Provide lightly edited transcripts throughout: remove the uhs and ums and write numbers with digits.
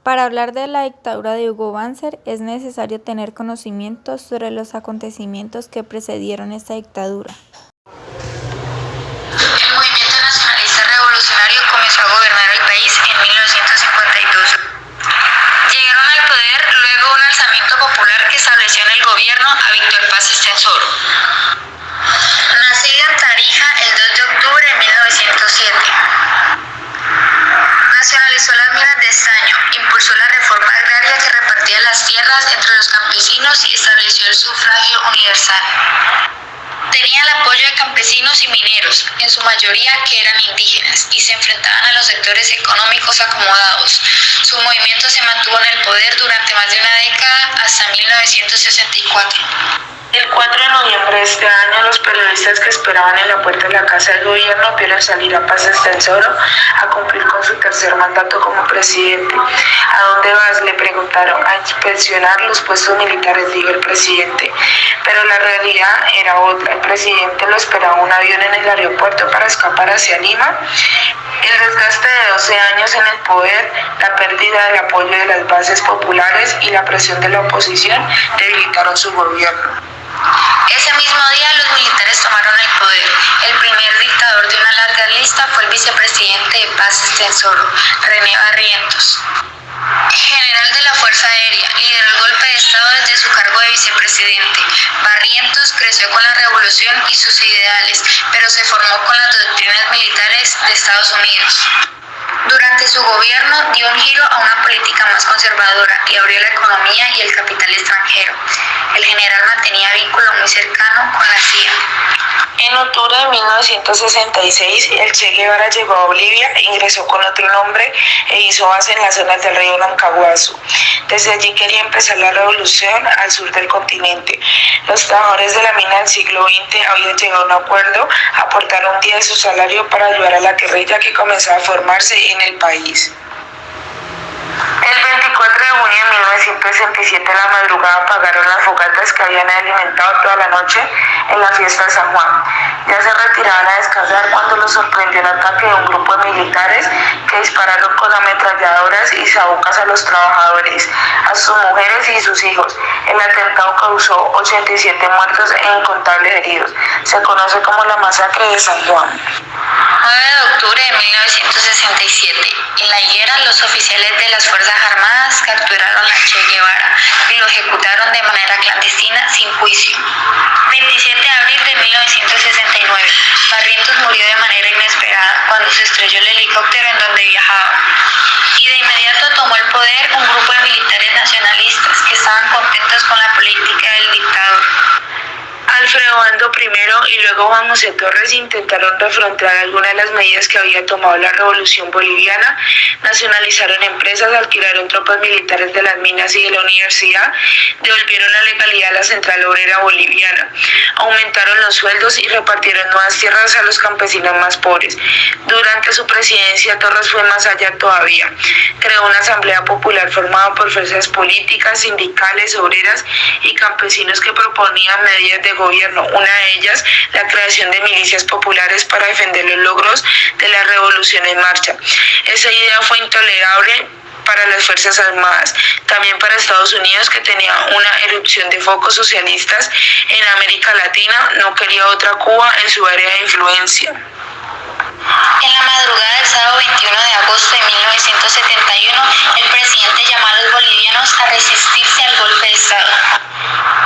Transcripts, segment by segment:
Para hablar de la dictadura de Hugo Banzer es necesario tener conocimientos sobre los acontecimientos que precedieron esta dictadura. El movimiento nacionalista revolucionario comenzó a gobernar el país en 1952. Llegaron al poder luego de un alzamiento popular que estableció en el gobierno a Víctor Paz Estenssoro. Nacido en Tarija el 2 de octubre de 1907. Nacionalizó las minas de estaño, impulsó la reforma agraria que repartía las tierras entre los campesinos y estableció el sufragio universal. Tenía el apoyo de campesinos y mineros, en su mayoría que eran indígenas, y se enfrentaban a los sectores económicos acomodados. Su movimiento se mantuvo en el poder durante más de una década hasta 1964. El 4 de noviembre de este año, los periodistas que esperaban en la puerta de la Casa del Gobierno vieron salir a Paz Estenssoro a cumplir con su tercer mandato como presidente. ¿A dónde vas?, le preguntaron. A inspeccionar los puestos militares, dijo el presidente. Pero la realidad era otra. El presidente lo esperaba un avión en el aeropuerto para escapar hacia Lima. El desgaste de 12 años en el poder, la pérdida del apoyo de las bases populares y la presión de la oposición debilitaron su gobierno. Ese mismo día los militares tomaron el poder. El primer dictador de una larga lista fue el vicepresidente de Paz Estenssoro, René Barrientos. General de la Fuerza Aérea, lideró el golpe de Estado desde su cargo de vicepresidente. Barrientos creció con la revolución y sus ideales, pero se formó con las doctrinas militares de Estados Unidos. Durante su gobierno dio un giro a una política más conservadora y abrió la economía y el capital extranjero. El general mantenía vínculo muy cercano con la CIA. En octubre de 1966, el Che Guevara llegó a Bolivia, ingresó con otro nombre e hizo base en las zonas del río Nancahuazú. Desde allí quería empezar la revolución al sur del continente. Los trabajadores de la mina del siglo XX habían llegado a un acuerdo, aportaron un día de su salario para ayudar a la guerrilla que comenzaba a formarse en el país. El 24 de junio de 1967, a la madrugada, apagaron las fogatas que habían alimentado toda la noche en la fiesta de San Juan. Ya se retiraban a descansar cuando los sorprendió el ataque de un grupo de militares que dispararon con ametralladoras y sabucas a los trabajadores, a sus mujeres y sus hijos. El atentado causó 87 muertos e incontables heridos. Se conoce como la masacre de San Juan. 9 de octubre de 1967. En la higuera, los oficiales de las Fuerzas Armadas capturaron a Che Guevara y lo ejecutaron de manera clandestina sin juicio. 27 de abril de 1969. Barrientos murió de manera inesperada cuando se estrelló el helicóptero en donde viajaba. Y de inmediato tomó el poder un grupo de militares nacionalistas que estaban contentos con la política del dictador. Alfredo Ando primero y luego Juan José Torres intentaron refrontar algunas de las medidas que había tomado la revolución boliviana, nacionalizaron empresas, alquilaron tropas militares de las minas y de la universidad, devolvieron la legalidad a la Central Obrera Boliviana, aumentaron los sueldos y repartieron nuevas tierras a los campesinos más pobres. Durante su presidencia, Torres fue más allá todavía. Creó una asamblea popular formada por fuerzas políticas, sindicales, obreras y campesinos que proponían medidas de gobierno, una de ellas la creación de milicias populares para defender los logros de la revolución en marcha. Esa idea fue intolerable para las Fuerzas Armadas, también para Estados Unidos, que tenía una erupción de focos socialistas en América Latina, no quería otra Cuba en su área de influencia. En la madrugada del sábado 21 de agosto de 1971, el presidente llamó a los bolivianos a resistirse al golpe de Estado,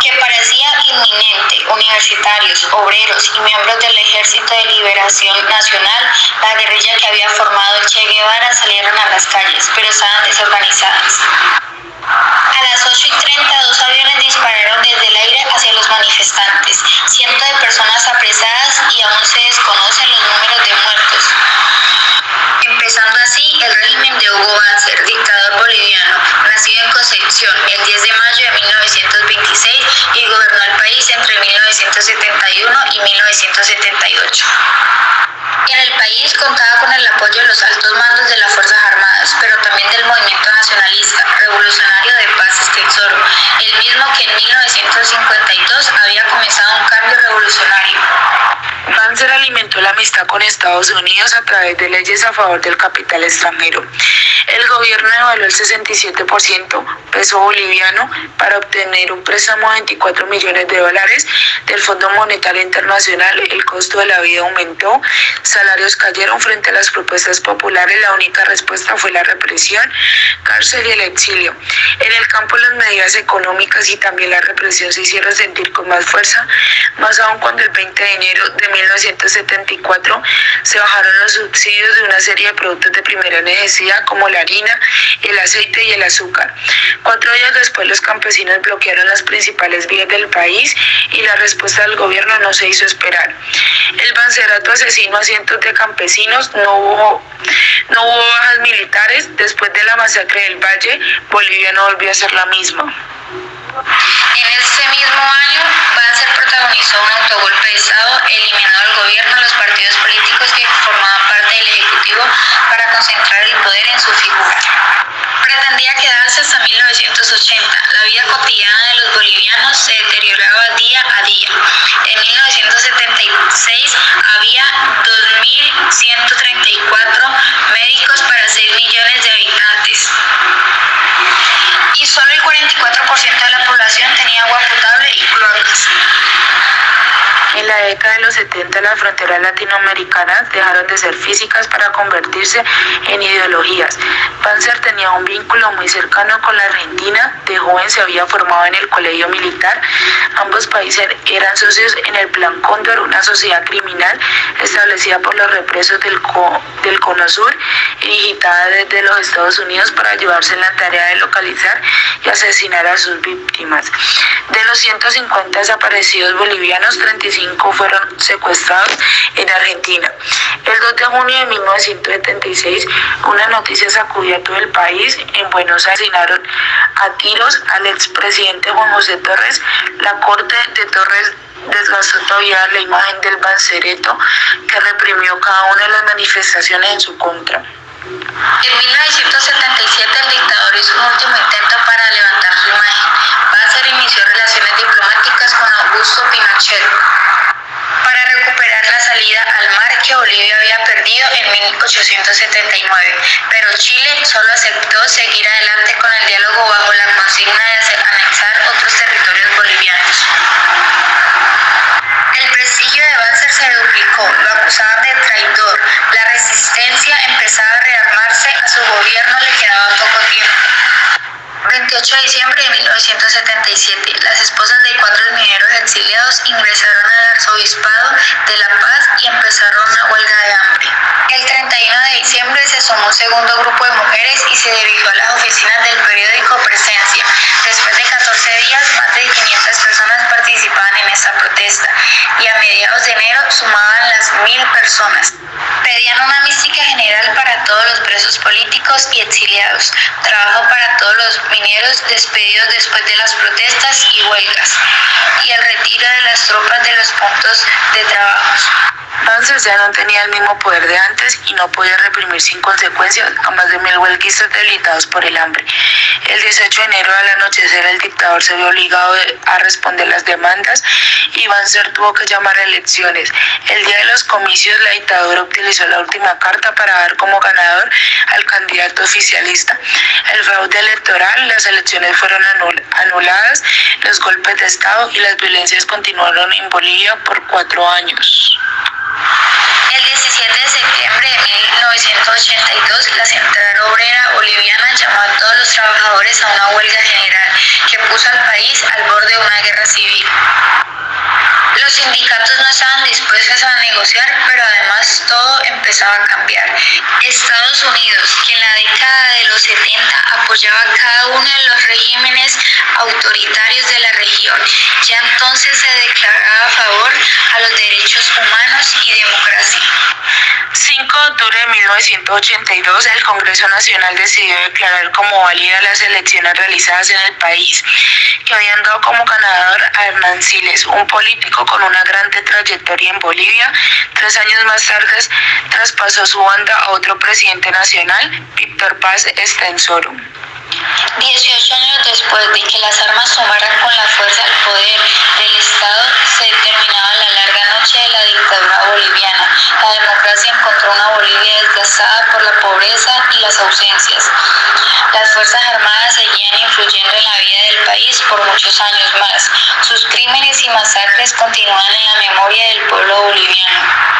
que parecía inminente. Universitarios, obreros y miembros del Ejército de Liberación Nacional, la guerrilla que había formado el Che Guevara, salieron a las calles, pero estaban desorganizadas. A las 8:30, 2 aviones dispararon desde el aire hacia los manifestantes. Cientos de personas apresadas y aún se desconocen los números de muertos. Empezando así el régimen de Hugo Banzer, dictador boliviano, nacido en Concepción el 10 de mayo de 1926 y gobernó el país entre 1971 y 1978. En el país contaba con el apoyo de los altos mandos de las Fuerzas Armadas, pero también del movimiento nacionalista revolucionario de Paz Estenssoro, el mismo que en 1952 había comenzado un cambio revolucionario. Banzer alimentó la amistad con Estados Unidos a través de leyes a favor del capital extranjero. El gobierno devaluó el 67% peso boliviano para obtener un préstamo de 24 millones de dólares del Fondo Monetario Internacional. El costo de la vida aumentó, salarios cayeron frente a las propuestas populares. La única respuesta fue la represión, cárcel y el exilio. En el campo, las medidas económicas y también la represión se hicieron sentir con más fuerza, más aún cuando el 20 de enero de 1974 se bajaron los subsidios de una serie de productos de primera necesidad como la harina, el aceite y el azúcar. 4 días después, los campesinos bloquearon las principales vías del país y la respuesta del gobierno no se hizo esperar. El Bancerato asesinó a cientos de campesinos, no hubo bajas militares. Después de la masacre del Valle, Bolivia no volvió a ser la misma. En ese mismo año, Banzer protagonizó un autogolpe de Estado, eliminando al gobierno a los partidos políticos que formaban parte del Ejecutivo para concentrar el poder en su figura. Pretendía quedarse hasta 1980. La vida cotidiana de los bolivianos se deterioraba día a día. En 1976 había 2.134 médicos para 6 millones de habitantes. Y solo el 44% de la población tenía agua potable y cloacas. En la década de los 70, las fronteras latinoamericanas dejaron de ser físicas para convertirse en ideologías. Banzer tenía un vínculo muy cercano con la Argentina. De joven se había formado en el colegio militar. Ambos países eran socios en el Plan Cóndor, una sociedad criminal establecida por los represos del Cono Sur y digitada desde los Estados Unidos para ayudarse en la tarea de localizar y asesinar a sus víctimas. De los 150 desaparecidos bolivianos, 35 fueron secuestrados en Argentina. El 2 de junio de 1976, una noticia sacudió a todo el país. En Buenos Aires asesinaron a tiros al expresidente Juan José Torres. La corte de Torres desgastó todavía la imagen del Bancereto, que reprimió cada una de las manifestaciones en su contra. En 1977, el dictador hizo un último intento para levantar su imagen. Banzer inició relaciones diplomáticas con Augusto Pinochet para recuperar la salida al mar que Bolivia había perdido en 1879, pero Chile solo aceptó seguir adelante con el diálogo bajo la consigna de anexar otros territorios bolivianos. El prestigio de Banzer se duplicó, lo acusaban de traidor, la resistencia empezaba a rearmarse, a su gobierno le quedaba poco tiempo. 28 de diciembre de 1977, las esposas de 4 mineros exiliados ingresaron al arzobispado de La Paz y empezaron una huelga de hambre. El 31 de diciembre se sumó un segundo grupo de mujeres y se dirigió a las oficinas del periódico Presencia. Después de 14 días, más de 500 personas participaban en esta protesta y a mediados de enero sumaban las 1.000 personas. Pedían una amnistía general para todos los presos políticos y exiliados, trabajo para todos los mineros despedidos después de las protestas y huelgas, y el retiro de las tropas de los puntos de trabajo. Banzer ya no tenía el mismo poder de antes y no podía reprimir sin consecuencias a más de 1.000 huelguistas debilitados por el hambre. El 18 de enero al anochecer, el dictador se vio obligado a responder las demandas y Banzer tuvo que llamar a elecciones. El día de los comicios, la dictadura utilizó la última carta para dar como ganador al candidato oficialista. El fraude electoral, las elecciones fueron anuladas, los golpes de Estado y las violencias continuaron en Bolivia por 4 años. El 17 de septiembre de 1982, la Central Obrera Boliviana llamó a todos los trabajadores a una huelga general que puso al país al borde de una guerra civil. Los sindicatos no estaban dispuestos a negociar, pero además todo empezaba a cambiar. Estados Unidos, que en la década de los 70 apoyaba cada uno de los regímenes autoritarios de la región, ya entonces se declaraba a favor a los derechos humanos y democracia. 5 de octubre de 1982, el Congreso Nacional decidió declarar como válidas las elecciones realizadas en el país, que habían dado como ganador a Hernán Siles, un político con una gran trayectoria en Bolivia. 3 años más tarde, traspasó su banda a otro presidente nacional, Víctor Paz Estenssoro. 18 años después de que las armas tomaran con la fuerza el poder del Estado, se terminaba la larga noche de la dictadura boliviana. La democracia encontró una Bolivia desgastada por la pobreza y las ausencias. Las Fuerzas Armadas seguían influyendo en la vida del país por muchos años más. Sus crímenes y masacres continúan en la memoria del pueblo boliviano.